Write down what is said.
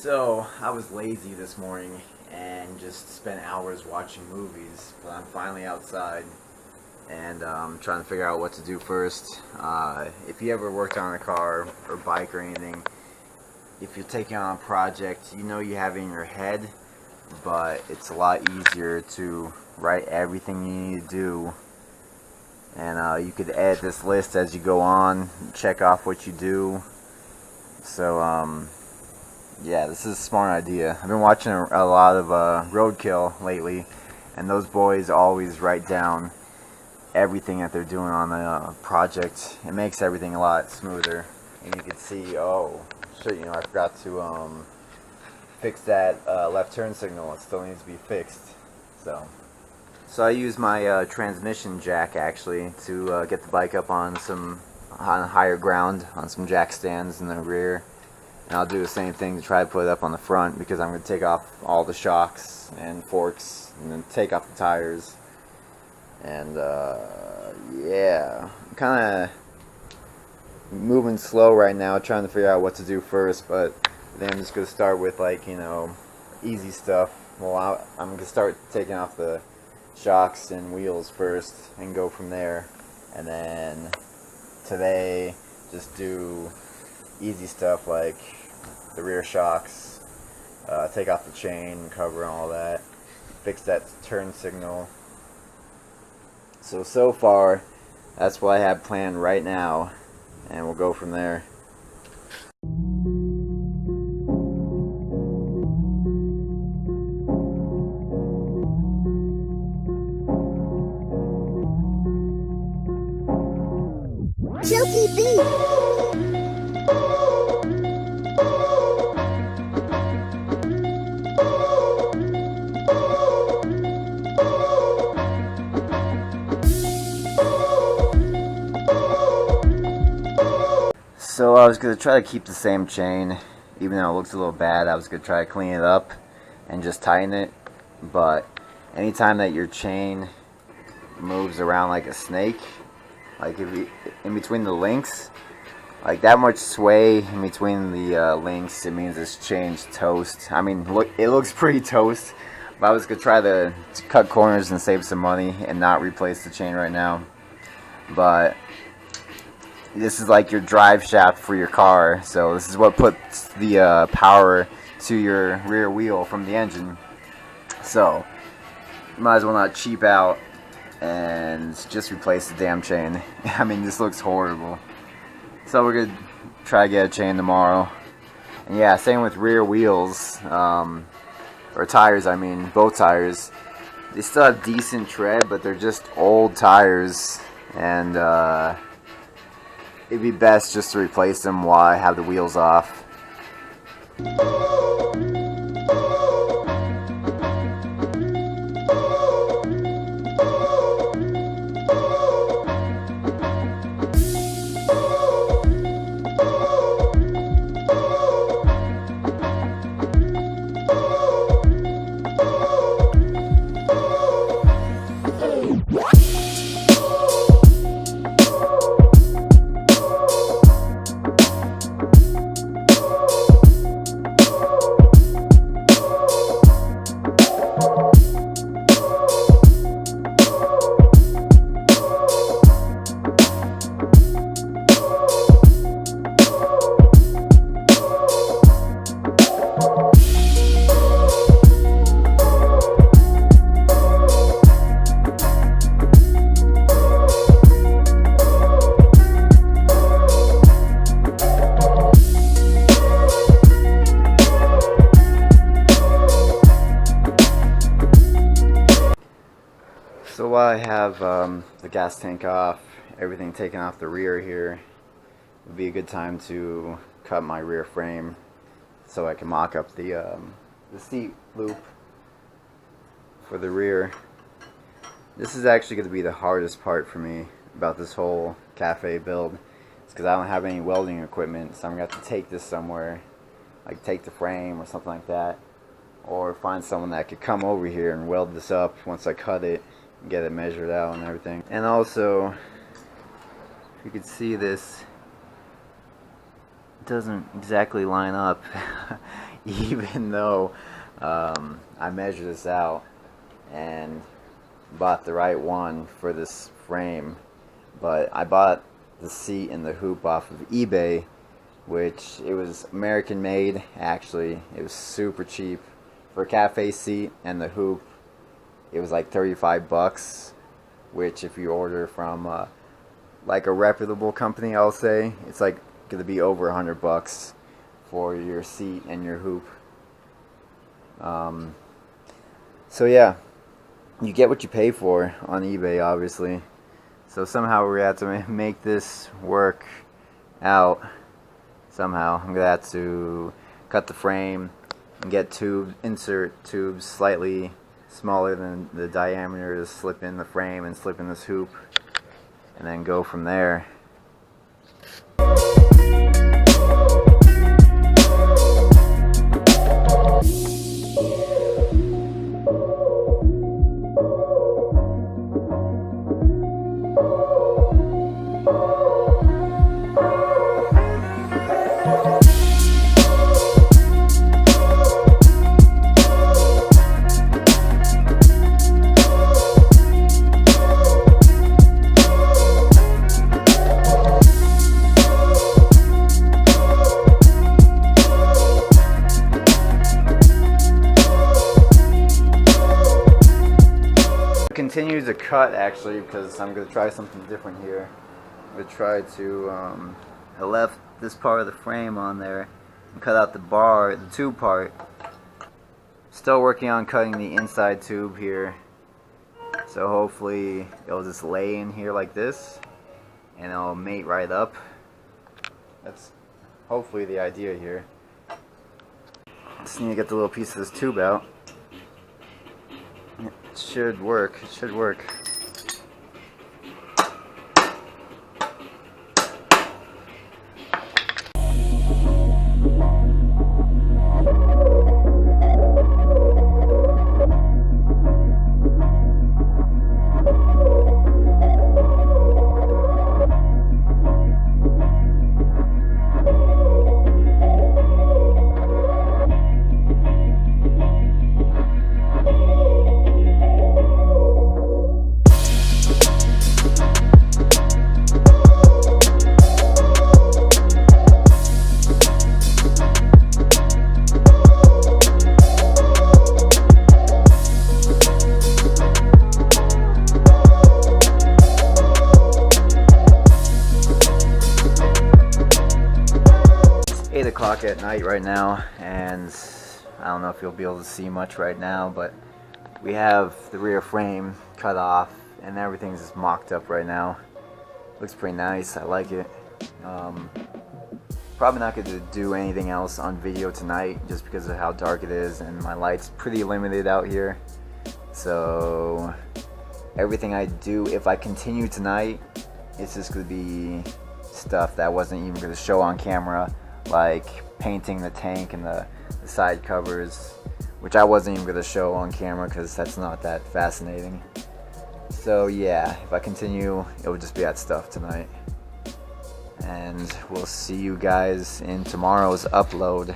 So, I was lazy this morning and just spent hours watching movies, but I'm finally outside and trying to figure out what to do first. If you ever worked on a car or bike or anything, if you're taking on a project, you know you have it in your head, but it's a lot easier to write everything you need to do. And you could edit this list as you go on, check off what you do. So, yeah, this is a smart idea. I've been watching a lot of Roadkill lately, and those boys always write down everything that they're doing on the project. It makes everything a lot smoother. And you can see, oh, shit, I forgot to fix that left turn signal. It still needs to be fixed. So I use my transmission jack actually to get the bike up on higher ground, on some jack stands in the rear. And I'll do the same thing to try to put it up on the front, because I'm going to take off all the shocks and forks and then take off the tires. And yeah, I'm kind of moving slow right now, trying to figure out what to do first, but then I'm just going to start with easy stuff. Well, I'm going to start taking off the shocks and wheels first and go from there. And then today just do easy stuff like the rear shocks, take off the chain cover and all that, fix that turn signal. So far that's what I have planned right now, and we'll go from there. Suzuki beat. So I was going to try to keep the same chain, even though it looks a little bad. I was going to try to clean it up and just tighten it, but anytime that your chain moves around like a snake, like if you, in between the links, like that much sway in between the links, it means this chain's toast. I mean, look, it looks pretty toast, but I was going to try to cut corners and save some money and not replace the chain right now. But this is like your drive shaft for your car, so this is what puts the power to your rear wheel from the engine. So you might as well not cheap out and just replace the damn chain. I mean, this looks horrible. So we're gonna try to get a chain tomorrow. And yeah, same with rear wheels, or tires. I mean, both tires. They still have decent tread, but they're just old tires, and it'd be best just to replace them while I have the wheels off. So while I have the gas tank off, everything taken off the rear here, it would be a good time to cut my rear frame so I can mock up the seat loop for the rear. This is actually going to be the hardest part for me about this whole cafe build. It's because I don't have any welding equipment, so I'm going to have to take this somewhere, like take the frame or something like that, or find someone that could come over here and weld this up once I cut it. Get it measured out and everything. And also, if you could see this, it doesn't exactly line up. even though I measured this out and bought the right one for this frame. But I bought the seat and the hoop off of eBay, which it was American made. Actually, it was super cheap for a cafe seat, and the hoop, it was like $35, which if you order from like a reputable company, I'll say it's like gonna be over $100 for your seat and your hoop. So yeah, you get what you pay for on eBay, obviously. So somehow we're gonna have to make this work out. Somehow I'm gonna have to cut the frame and get insert tubes slightly smaller than the diameter to slip in the frame and slip in this hoop, and then go from there. Continue to cut, actually, because I'm going to try something different here. I'm going to try to I left this part of the frame on there and cut out the bar, the tube part. Still working on cutting the inside tube here, so hopefully it'll just lay in here like this and it'll mate right up. That's hopefully the idea here. Just need to get the little piece of this tube out. It should work. It should work. 8 o'clock at night right now, and I don't know if you'll be able to see much right now, but we have the rear frame cut off and everything's just mocked up right now. Looks pretty nice. I like it. Probably not going to do anything else on video tonight just because of how dark it is, and my light's pretty limited out here. So everything I do, if I continue tonight, it's just going to be stuff that I wasn't even going to show on camera, like painting the tank and the side covers, which I wasn't even going to show on camera because that's not that fascinating. So yeah, if I continue, it will just be that stuff tonight. And we'll see you guys in tomorrow's upload.